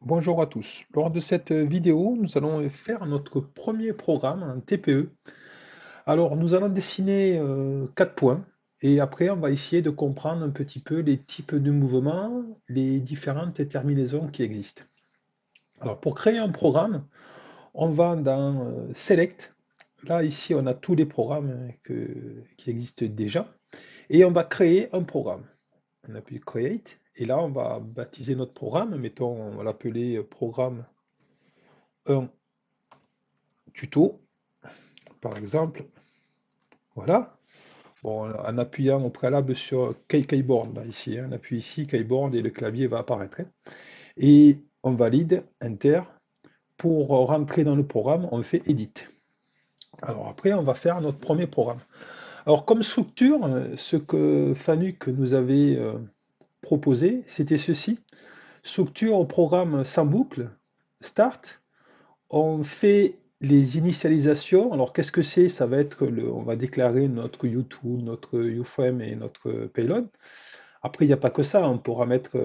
Bonjour à tous. Lors de cette vidéo, nous allons faire notre premier programme, un TPE. Alors, nous allons dessiner 4 points et après, on va essayer de comprendre un petit peu les types de mouvements, les différentes terminaisons qui existent. Alors, pour créer un programme, on va dans Select. Là, ici, on a tous les programmes qui existent déjà et on va créer un programme. On appuie Create et là, on va baptiser notre programme. Mettons, on va l'appeler programme 1 tuto, par exemple. Voilà. Bon, en appuyant au préalable sur Keyboard, là, ici, hein, on appuie ici, Keyboard, et le clavier va apparaître, hein. Et on valide, Enter. Pour rentrer dans le programme, on fait Edit. Alors après, on va faire notre premier programme. Alors comme structure, ce que Fanuc nous avait proposé, c'était ceci. Structure au programme sans boucle, Start. On fait les initialisations. Alors, qu'est-ce que c'est? Ça va être on va déclarer notre U2, notre UFrame et notre payload. Après, il n'y a pas que ça. On pourra mettre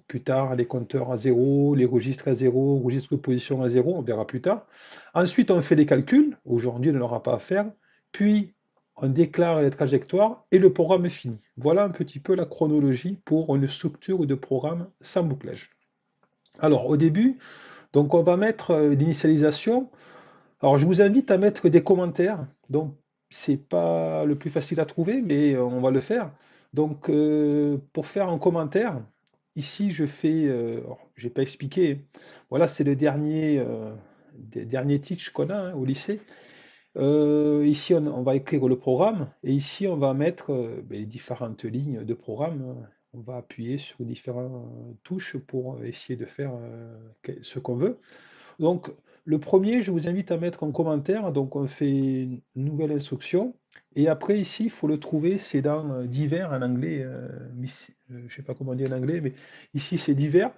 plus tard les compteurs à zéro, les registres à zéro, registre de position à zéro, on verra plus tard. Ensuite, on fait les calculs. Aujourd'hui, on n'aura pas à faire. Puis, on déclare les trajectoires et le programme est fini. Voilà un petit peu la chronologie pour une structure de programme sans bouclage. Alors, au début, donc on va mettre l'initialisation. Alors, je vous invite à mettre des commentaires. Donc, c'est pas le plus facile à trouver, mais on va le faire. Donc, pour faire un commentaire, ici, je fais. Alors, j'ai pas expliqué. Voilà, c'est le dernier teach qu'on a hein, au lycée. Ici, on va écrire le programme, et ici, on va mettre les différentes lignes de programme. On va appuyer sur différentes touches pour essayer de faire ce qu'on veut. Donc, le premier, je vous invite à mettre en commentaire. Donc, on fait une nouvelle instruction. Et après, ici, il faut le trouver, c'est dans divers en anglais. Je ne sais pas comment dire en anglais, mais ici, c'est divers.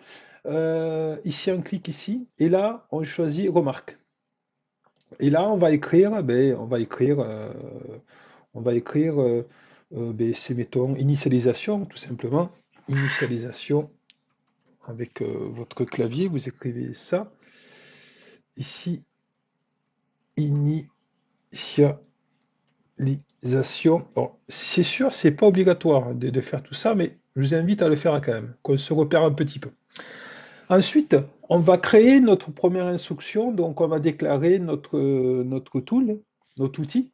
Ici, on clique ici. Et là, on choisit remarque. Et là, on va écrire, c'est, mettons, initialisation, tout simplement. Initialisation avec votre clavier, vous écrivez ça. Ici, initialisation. Alors, c'est sûr, c'est pas obligatoire hein, de faire tout ça, mais je vous invite à le faire quand même, qu'on se repère un petit peu. Ensuite, on va créer notre première instruction, donc on va déclarer notre tool, notre outil.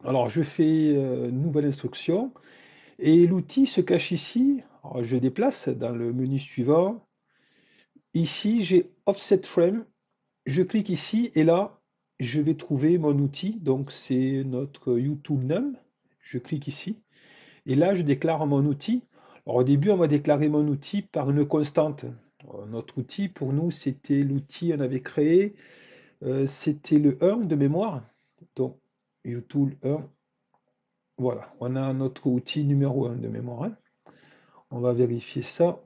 Alors, je fais nouvelle instruction, et l'outil se cache ici. Alors, je déplace dans le menu suivant. Ici, j'ai Offset Frame. Je clique ici, et là, je vais trouver mon outil. Donc, c'est notre YouTube Num. Je clique ici. Et là, je déclare mon outil. Alors, au début, on va déclarer mon outil par une constante. Notre outil, pour nous, c'était l'outil qu'on avait créé. C'était le 1 de mémoire. Donc, utool 1. Voilà, on a notre outil numéro 1 de mémoire, hein. On va vérifier ça.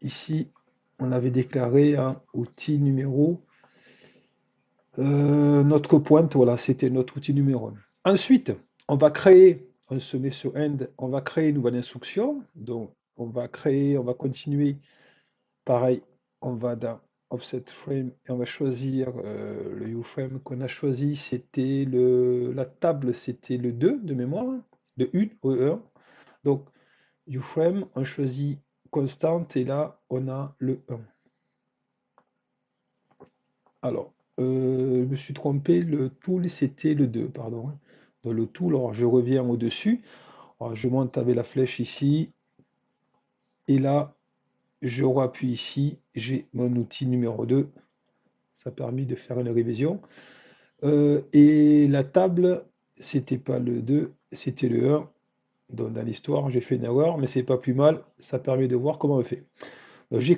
Ici, on avait déclaré un outil numéro. Notre pointe, voilà, c'était notre outil numéro 1. Ensuite, on se met sur End, on va créer une nouvelle instruction. Donc, on va continuer. Pareil, on va dans Offset Frame et on va choisir le UFrame qu'on a choisi. C'était la table, c'était le 2 de mémoire, de 1 au 1. Donc, UFrame, on choisit constante et là, on a le 1. Alors, je me suis trompé, le tool, c'était le 2, pardon, hein. Dans le tool, alors je reviens au-dessus. Alors, je monte avec la flèche ici. Et là, je rappuie ici. J'ai mon outil numéro 2. Ça a permis de faire une révision. Et la table, c'était pas le 2, c'était le 1. Donc, dans l'histoire, j'ai fait une erreur, mais c'est pas plus mal. Ça permet de voir comment on fait. Donc, j'ai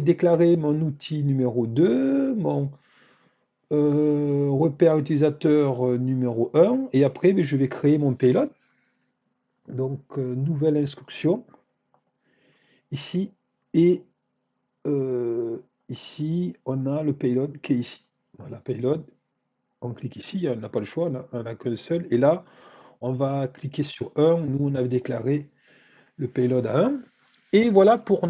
déclaré mon outil numéro 2, mon repère utilisateur numéro 1, et après je vais créer mon payload. Donc nouvelle instruction ici, et ici on a le payload qui est ici. Voilà, payload, on clique ici, on n'a pas le choix, on n'a qu'un seul, et là on va cliquer sur 1, nous on avait déclaré le payload à 1, et voilà pour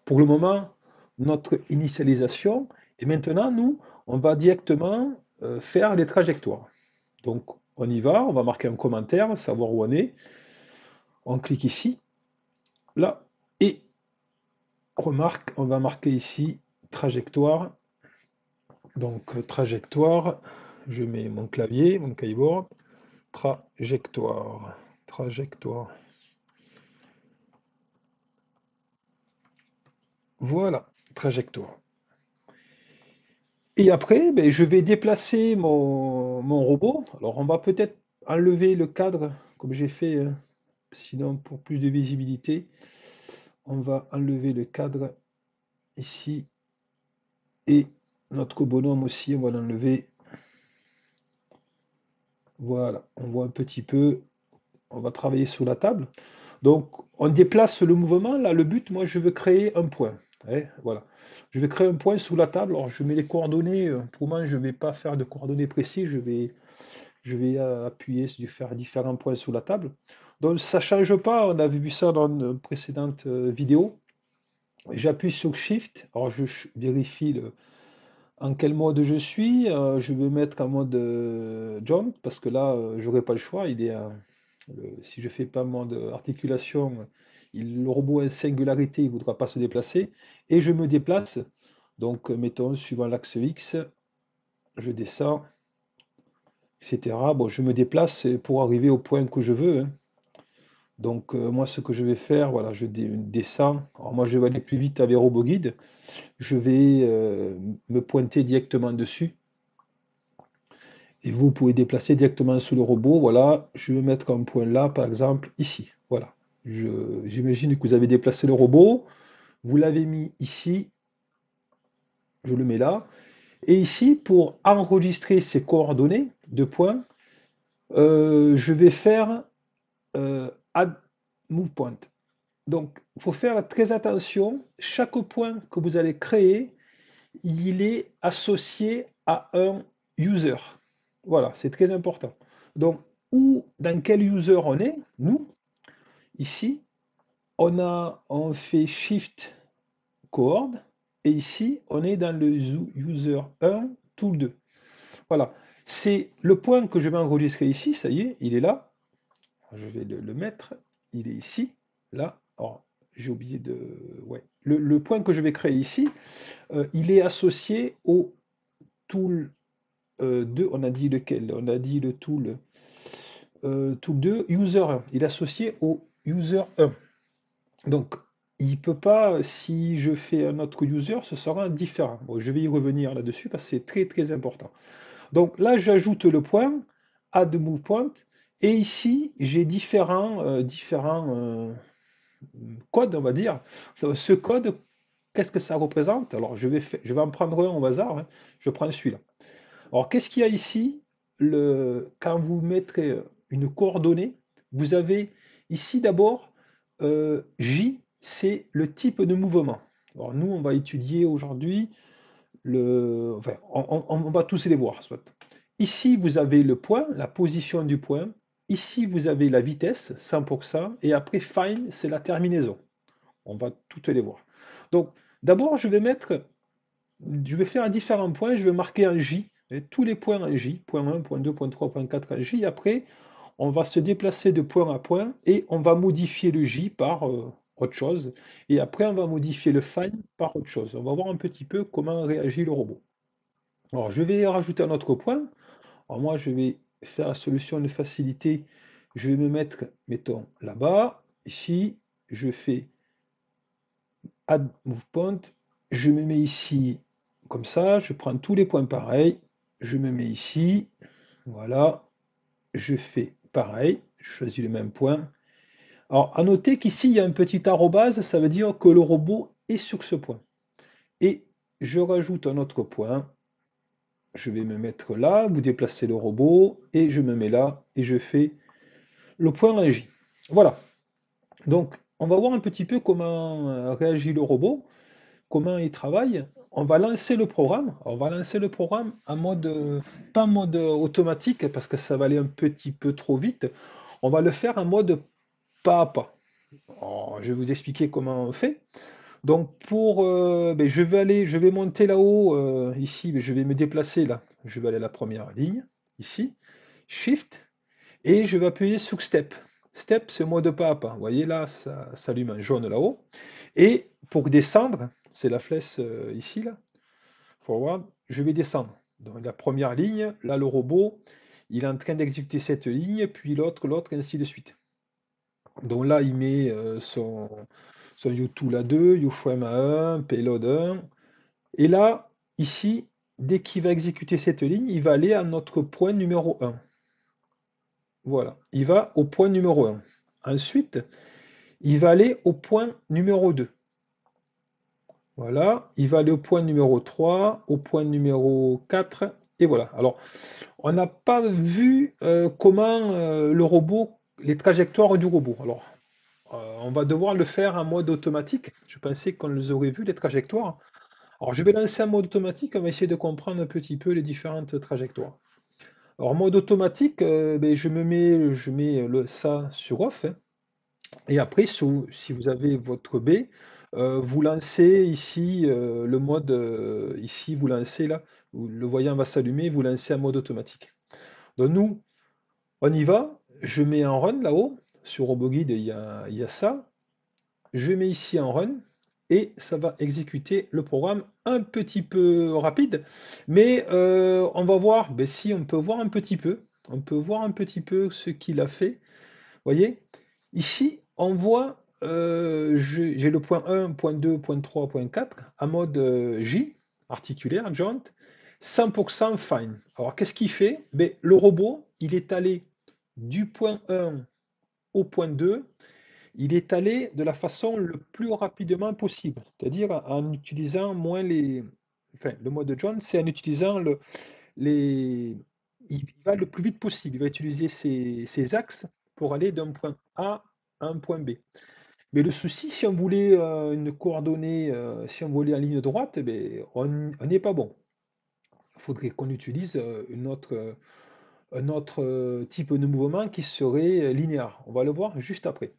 pour le moment, notre initialisation. Et maintenant, nous, on va directement faire les trajectoires. Donc, on y va, on va marquer un commentaire, savoir où on est. On clique ici, là, et remarque, on va marquer ici trajectoire. Donc, trajectoire, je mets mon clavier, mon keyboard, trajectoire, trajectoire. Voilà, trajectoire. Et après, ben, je vais déplacer mon robot. Alors, on va peut-être enlever le cadre, comme j'ai fait, sinon pour plus de visibilité, on va enlever le cadre ici. Et notre bonhomme aussi, on va l'enlever. Voilà, on voit un petit peu, on va travailler sur la table. Donc, on déplace le mouvement. Là, le but, moi, je veux créer un point. Hein, voilà. Je vais créer un point sous la table. Alors, je mets les coordonnées. Pour moi, je ne vais pas faire de coordonnées précises. Je vais appuyer sur faire différents points sous la table. Donc, ça ne change pas. On avait vu ça dans une précédente vidéo. J'appuie sur Shift. Alors, je vérifie en quel mode je suis. Je vais mettre en mode jump parce que là, j'aurai pas le choix. Si je fais pas mode articulation, le robot est singularité, il ne voudra pas se déplacer. Et je me déplace. Donc, mettons, suivant l'axe X, je descends, etc. Bon, je me déplace pour arriver au point que je veux. Hein. Donc, moi, ce que je vais faire, voilà, je descends. Alors, moi, je vais aller plus vite avec RoboGuide. Je vais me pointer directement dessus. Et vous pouvez déplacer directement sur le robot. Voilà, je vais mettre un point là, par exemple, ici. Voilà. J'imagine que vous avez déplacé le robot. Vous l'avez mis ici. Je le mets là. Et ici, pour enregistrer ces coordonnées de points, je vais faire Add Move Point. Donc, il faut faire très attention. Chaque point que vous allez créer, il est associé à un user. Voilà, c'est très important. Donc, dans quel user on est, nous, ici, on fait Shift Coord, et ici, on est dans le user 1, tool 2. Voilà, c'est le point que je vais enregistrer ici, ça y est, il est là. Je vais le mettre, il est ici, là. Alors, j'ai oublié de... Ouais. Le point que je vais créer ici, il est associé au tool 2, on a dit lequel? On a dit le tool, tool 2, user 1. Il est associé au user 1. Donc, il ne peut pas, si je fais un autre user, ce sera différent. Bon, je vais y revenir là-dessus parce que c'est très très important. Donc là, j'ajoute le point, add move point, et ici, j'ai différents codes, on va dire. Ce code, qu'est-ce que ça représente? Alors, je vais en prendre un au hasard, hein. Je prends celui-là. Alors, qu'est-ce qu'il y a ici? Quand vous mettrez une coordonnée, vous avez ici d'abord J, c'est le type de mouvement. Alors, nous, on va étudier aujourd'hui enfin, on va tous les voir, soit. Ici, vous avez le point, la position du point. Ici, vous avez la vitesse, 100%. Et après, fine, c'est la terminaison. On va toutes les voir. Donc, d'abord, je vais faire un différent point, je vais marquer un J, et tous les points en J, point 1, point 2, point 3, point 4 en J. Après, on va se déplacer de point à point et on va modifier le J par autre chose. Et après, on va modifier le find par autre chose. On va voir un petit peu comment réagit le robot. Alors, je vais rajouter un autre point. Alors, moi, je vais faire la solution de facilité. Je vais me mettre, mettons, là-bas. Ici, je fais Add Move Point. Je me mets ici comme ça. Je prends tous les points pareils. Je me mets ici. Voilà. Je fais pareil. Je choisis le même point. Alors, à noter qu'ici, il y a un petit arrobase. Ça veut dire que le robot est sur ce point. Et je rajoute un autre point. Je vais me mettre là. Vous déplacez le robot. Et je me mets là. Et je fais le point en J. Voilà. Donc, on va voir un petit peu comment réagit le robot, comment il travaille. On va lancer le programme. On va lancer le programme en mode, pas en mode automatique, parce que ça va aller un petit peu trop vite. On va le faire en mode pas à pas. Alors, je vais vous expliquer comment on fait. Donc je vais monter là-haut, ici, je vais me déplacer là. Je vais aller à la première ligne, ici, Shift, et je vais appuyer sur Step. Step, c'est mode pas à pas. Vous voyez là, ça s'allume en jaune là-haut. Et pour descendre, c'est la flèche ici, là, forward, je vais descendre. Donc la première ligne, là le robot, il est en train d'exécuter cette ligne, puis l'autre, ainsi de suite. Donc là, il met son U2 à 2, UFrame à 1, Payload 1. Et là, ici, dès qu'il va exécuter cette ligne, il va aller à notre point numéro 1. Voilà, il va au point numéro 1. Ensuite, il va aller au point numéro 2. Voilà, il va aller au point numéro 3, au point numéro 4, et voilà. Alors, on n'a pas vu comment le robot, les trajectoires du robot. Alors, on va devoir le faire en mode automatique. Je pensais qu'on les aurait vu, les trajectoires. Alors, je vais lancer un mode automatique, on va essayer de comprendre un petit peu les différentes trajectoires. Alors, mode automatique, je mets ça sur off, hein. Et après, si vous avez votre B, vous lancez ici le mode, ici, vous lancez là, le voyant va s'allumer, vous lancez un mode automatique. Donc nous, on y va, je mets en run là-haut, sur RoboGuide, il y a ça, je mets ici en run, et ça va exécuter le programme un petit peu rapide, mais on va voir, si on peut voir un petit peu, on peut voir un petit peu ce qu'il a fait. Voyez, ici, on voit, j'ai le point 1, point 2, point 3, point 4, en mode J, articulaire, joint, 100% fine. Alors, qu'est-ce qu'il fait? Le robot, il est allé du point 1 au point 2, il est allé de la façon le plus rapidement possible, c'est-à-dire en utilisant moins les... Enfin, le mode joint, c'est en utilisant les... Il va le plus vite possible, il va utiliser ses axes pour aller d'un point A à un point B. Mais le souci, si on voulait une coordonnée, si on voulait en ligne droite, on n'est pas bon. Il faudrait qu'on utilise un autre type de mouvement qui serait linéaire. On va le voir juste après.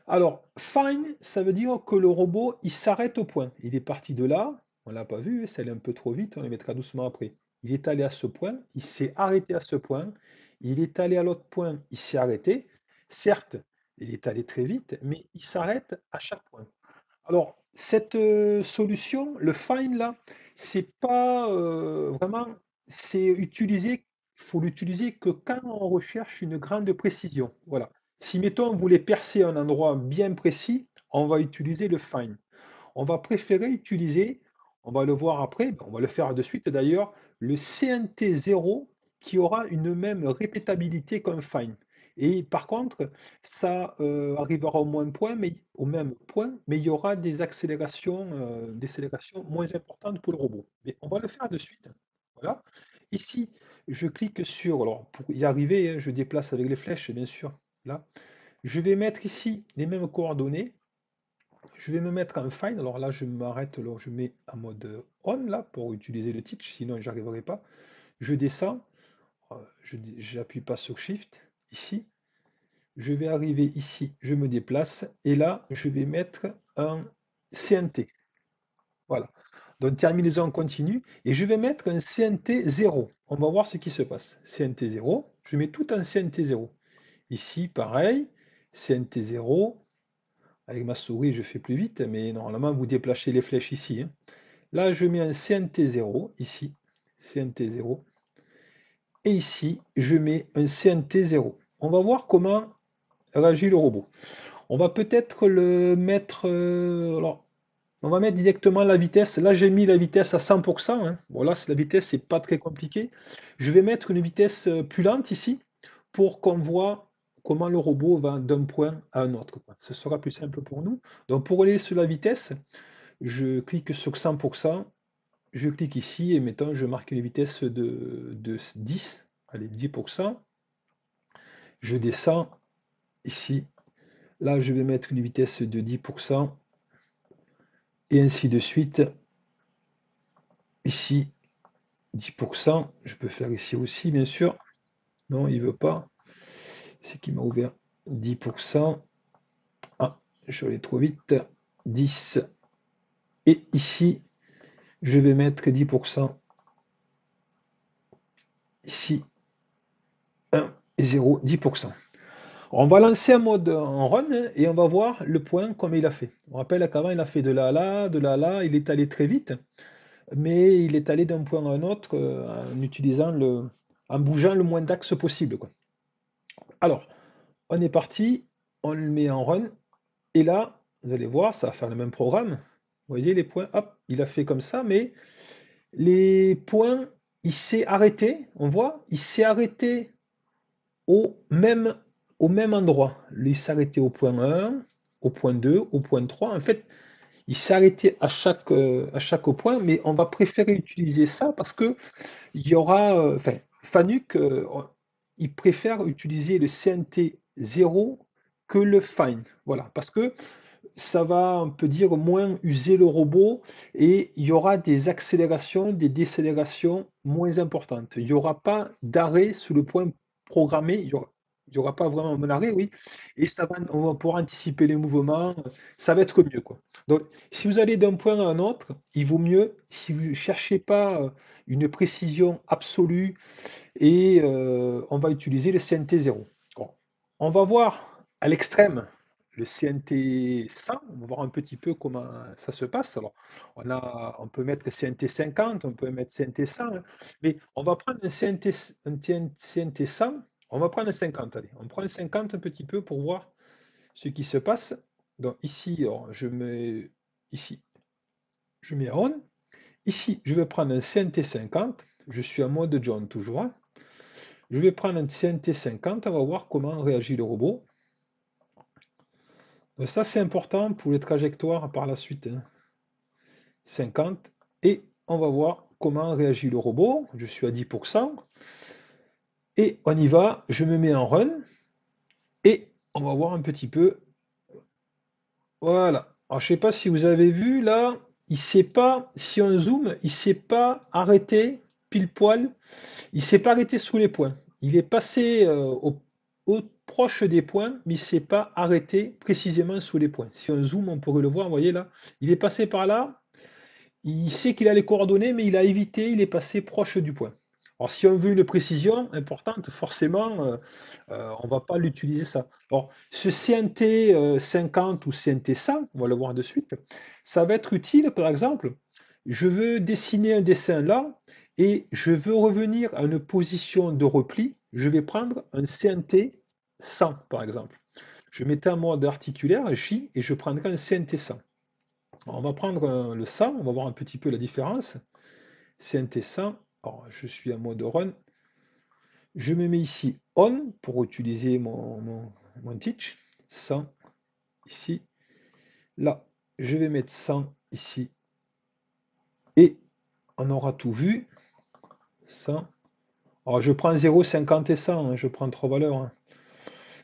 Alors, fine, ça veut dire que le robot, il s'arrête au point. Il est parti de là, on l'a pas vu, ça allait un peu trop vite, on le mettra doucement après. Il est allé à ce point, il s'est arrêté à ce point, il est allé à l'autre point, il s'est arrêté. Certes, il est allé très vite, mais il s'arrête à chaque point. Alors, cette solution, le fine là, c'est pas vraiment, c'est utilisé, il faut l'utiliser que quand on recherche une grande précision. Voilà. Si, mettons, on voulait percer un endroit bien précis, on va utiliser le fine. On va préférer utiliser, on va le voir après, on va le faire de suite d'ailleurs, le CNT0 qui aura une même répétabilité qu'un fine. Et par contre, ça arrivera au même point, mais il y aura des accélérations moins importantes pour le robot. Mais on va le faire de suite. Voilà. Ici, je clique sur, alors pour y arriver, hein, je déplace avec les flèches, bien sûr. Là, je vais mettre ici les mêmes coordonnées. Je vais me mettre en fine. Alors là, je m'arrête, alors je mets en mode on là pour utiliser le teach, sinon j'y arriverai pas. Je descends, j'appuie pas sur Shift ici. Je vais arriver ici, je me déplace et là, je vais mettre un CNT. Voilà. Donc terminaison continue et je vais mettre un CNT 0. On va voir ce qui se passe. CNT 0, je mets tout en CNT 0. Ici, pareil, CNT 0. Avec ma souris, je fais plus vite, mais normalement, vous déplacez les flèches ici, hein. Là, je mets un CNT0, ici, CNT0. Et ici, je mets un CNT0. On va voir comment réagit le robot. On va peut-être le mettre... alors, on va mettre directement la vitesse. Là, j'ai mis la vitesse à 100%, hein. Bon, là, la vitesse, c'est pas très compliqué. Je vais mettre une vitesse plus lente ici pour qu'on voit comment le robot va d'un point à un autre, quoi. Ce sera plus simple pour nous. Donc, pour aller sur la vitesse, je clique sur 100%. Je clique ici et mettons, je marque une vitesse de 10. Allez, 10%. Je descends ici. Là, je vais mettre une vitesse de 10%. Et ainsi de suite. Ici, 10%. Je peux faire ici aussi, bien sûr. Non, il veut pas. C'est qui m'a ouvert 10%. Ah, je suis allé trop vite. 10. Et ici, je vais mettre 10%. Ici, 1 et 0, 10%. On va lancer un mode en run et on va voir le point comme il a fait. On rappelle qu'avant il a fait de là à là, de là à là, il est allé très vite, mais il est allé d'un point à un autre en utilisant en bougeant le moins d'axes possible, quoi. Alors, on est parti, on le met en run, et là, vous allez voir, ça va faire le même programme. Vous voyez les points, hop, il a fait comme ça, mais les points, il s'est arrêté, on voit, il s'est arrêté au même, au même endroit. Lui s'arrêtait au point 1, au point 2, au point 3. En fait, il s'est arrêté à chaque point, mais on va préférer utiliser ça parce que il y aura, enfin, Fanuc, il préfère utiliser le CNT 0 que le Fine. Voilà, parce que ça va, on peut dire, moins user le robot et il y aura des accélérations, des décélérations moins importantes. Il n'y aura pas d'arrêt sous le point programmé, il y aura pas vraiment un arrêt, oui, et ça va, on va pouvoir anticiper les mouvements, ça va être mieux, quoi. Donc, si vous allez d'un point à un autre, il vaut mieux, si vous ne cherchez pas une précision absolue, et on va utiliser le CNT 0. Bon. On va voir à l'extrême le CNT 100, on va voir un petit peu comment ça se passe. Alors, on peut mettre CNT 50, on peut mettre CNT 100, hein, mais on va prendre un CNT 100, on va prendre un 50, allez, on prend un 50 un petit peu pour voir ce qui se passe. Donc ici, alors, ici, je mets on. Ici, je vais prendre un CNT 50, je suis en mode John toujours, hein. Je vais prendre un CNT 50, on va voir comment réagit le robot. Donc ça, c'est important pour les trajectoires par la suite, hein. 50. Et on va voir comment réagit le robot. Je suis à 10%. Et on y va. Je me mets en run. Et on va voir un petit peu. Voilà. Alors, je ne sais pas si vous avez vu, là, il s'est pas, si on zoome, il ne s'est pas arrêté pile poil. Il s'est pas arrêté sous les points. Il est passé proche des points, mais il s'est pas arrêté précisément sous les points. Si on zoome, on pourrait le voir, vous voyez là. Il est passé par là, il sait qu'il a les coordonnées, mais il a évité, il est passé proche du point. Alors si on veut une précision importante, forcément, on va pas l'utiliser ça. Alors, ce CNT 50 ou CNT 100, on va le voir de suite, ça va être utile, par exemple, je veux dessiner un dessin là, et je veux revenir à une position de repli, je vais prendre un CNT 100, par exemple. Je mettais un mode articulaire, J, et je prendrai un CNT 100. Alors, on va prendre le 100, on va voir un petit peu la différence. CNT 100, alors, je suis en mode run, je me mets ici on pour utiliser mon teach, 100 ici. Là, je vais mettre 100 ici. Et on aura tout vu. 100. Alors je prends 0, 50 et 100, hein, je prends trois valeurs, hein.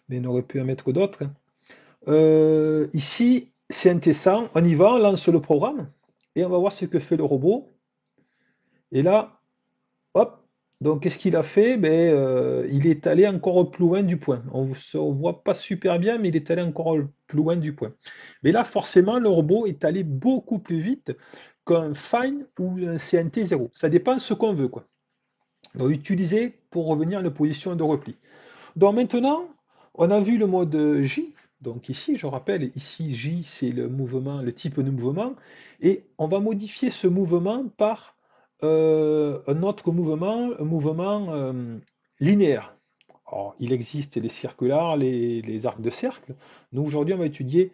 Mais on aurait pu en mettre d'autres, hein. Ici, CNT 100, on y va, on lance le programme. Et on va voir ce que fait le robot. Et là, hop, donc qu'est-ce qu'il a fait? Ben, il est allé encore plus loin du point. On ne voit pas super bien, mais il est allé encore plus loin du point. Mais là, forcément, le robot est allé beaucoup plus vite qu'un Fine ou un CNT 0. Ça dépend de ce qu'on veut, quoi. Donc, utiliser pour revenir à la position de repli. Donc maintenant, on a vu le mode J. Donc ici, je rappelle, ici J, c'est le mouvement, le type de mouvement, et on va modifier ce mouvement par un autre mouvement, un mouvement linéaire. Alors, il existe les circulaires, les arcs de cercle. Nous, aujourd'hui, on va étudier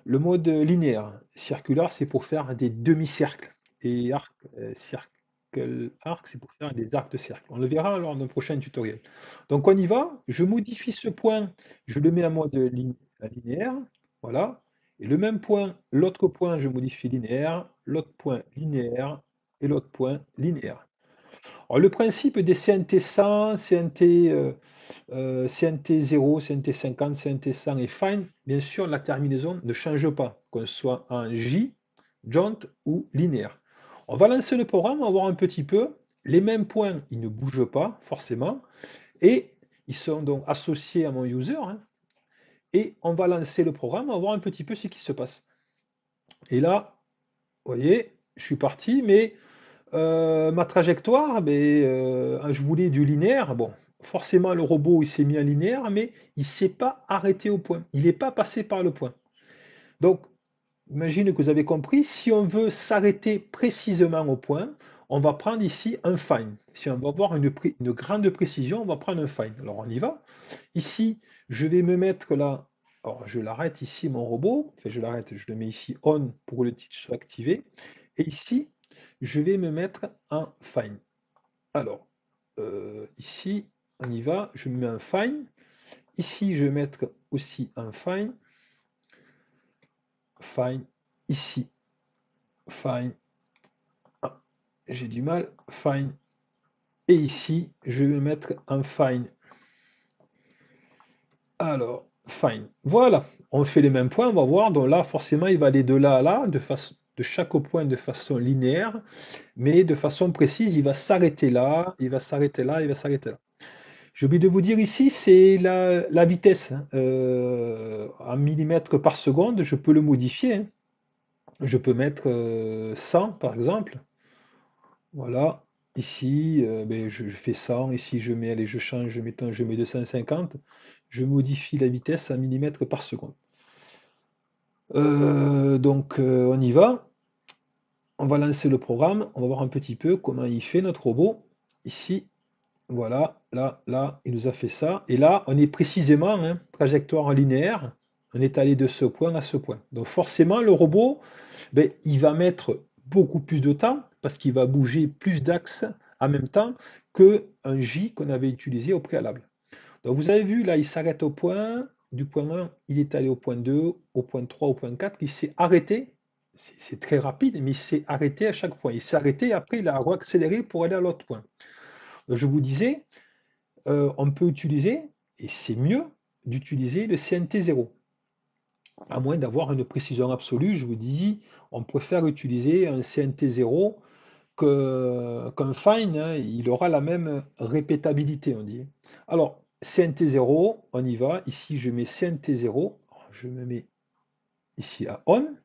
le mode linéaire. Circulaire, c'est pour faire des demi-cercles. Et arc, c'est pour faire des arcs de cercle. On le verra lors d'un prochain tutoriel. Donc on y va. Je modifie ce point. Je le mets en mode linéaire. Voilà. Et le même point, l'autre point, je modifie linéaire. L'autre point linéaire. Et l'autre point linéaire. Alors, le principe des CNT 100, CNT 0, CNT 50, CNT 100 et Fine, bien sûr, la terminaison ne change pas, qu'on soit en J, Jaunt ou linéaire. On va lancer le programme, on va voir un petit peu. Les mêmes points, ils ne bougent pas, forcément, et ils sont donc associés à mon user, hein. Et on va lancer le programme, on va voir un petit peu ce qui se passe. Et là, Vous voyez? Je suis parti, mais ma trajectoire, je voulais du linéaire. Bon, forcément le robot il s'est mis en linéaire, mais il s'est pas arrêté au point. Il est pas passé par le point. Donc, imagine que vous avez compris, si on veut s'arrêter précisément au point, on va prendre ici un fine. Si on veut avoir une grande précision, on va prendre un fine. Alors on y va. Ici, je vais me mettre là. Alors je l'arrête ici, mon robot. Enfin, je l'arrête, je le mets ici on pour que le titre soit activé. Et ici, je vais me mettre un fine. Alors, ici, on y va. Je me mets un fine. Ici, je vais mettre aussi un fine. Fine. Ici, fine. Ah, j'ai du mal. Fine. Et ici, je vais mettre un fine. Alors, fine. Voilà. On fait les mêmes points, on va voir. Donc là, forcément, il va aller de là à là, de chaque point de façon linéaire, mais de façon précise, il va s'arrêter là, il va s'arrêter là, il va s'arrêter là. J'ai oublié de vous dire ici, c'est la vitesse, hein. En millimètres par seconde, je peux le modifier, hein. Je peux mettre 100 par exemple. Voilà. Ici, je fais 100. Ici, je mets, allez, je change, je mets 250. Je modifie la vitesse en millimètres par seconde. On y va. On va lancer le programme. On va voir un petit peu comment il fait notre robot. Ici, voilà, là, il nous a fait ça. Et là, on est précisément, hein, trajectoire en linéaire. On est allé de ce point à ce point. Donc forcément, le robot, il va mettre beaucoup plus de temps parce qu'il va bouger plus d'axes en même temps qu'un J qu'on avait utilisé au préalable. Donc vous avez vu, là, il s'arrête au point, du point 1, il est allé au point 2, au point 3, au point 4, il s'est arrêté. C'est très rapide, mais il s'est arrêté à chaque point. Il s'est arrêté et après il a accéléré pour aller à l'autre point. Donc, je vous disais, on peut utiliser, et c'est mieux, d'utiliser le CNT0. À moins d'avoir une précision absolue, je vous dis, on préfère utiliser un CNT0 qu'un fine, hein, il aura la même répétabilité, on dit. Alors, CNT0, on y va. Ici, je mets CNT0. Je me mets ici à on.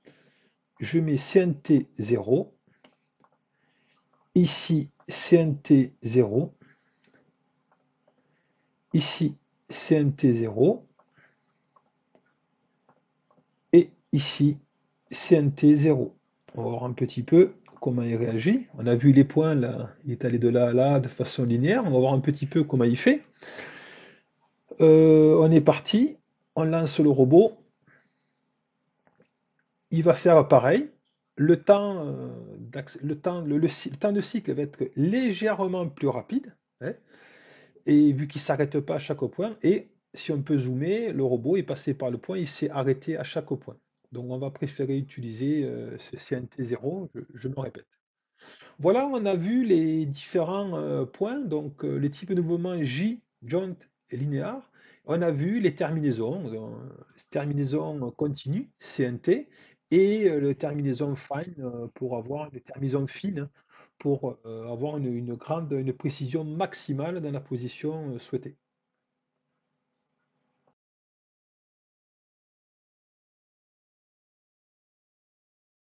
Je mets CNT0. Ici, CNT0. Ici, CNT0. Et ici, CNT0. On va voir un petit peu comment il réagit. On a vu les points, là, il est allé de là à là de façon linéaire. On va voir un petit peu comment il fait. On est parti, on lance le robot. Il va faire pareil. Le temps, le temps de cycle va être légèrement plus rapide, hein, et vu qu'il ne s'arrête pas à chaque point, et si on peut zoomer, le robot est passé par le point, il s'est arrêté à chaque point. Donc on va préférer utiliser ce CNT0, je me répète. Voilà, on a vu les différents points, donc les types de mouvements J, joint et linéaire. On a vu les terminaisons, terminaison continue, CNT, et les terminaisons fine pour avoir des terminaisons fines pour avoir une précision maximale dans la position souhaitée.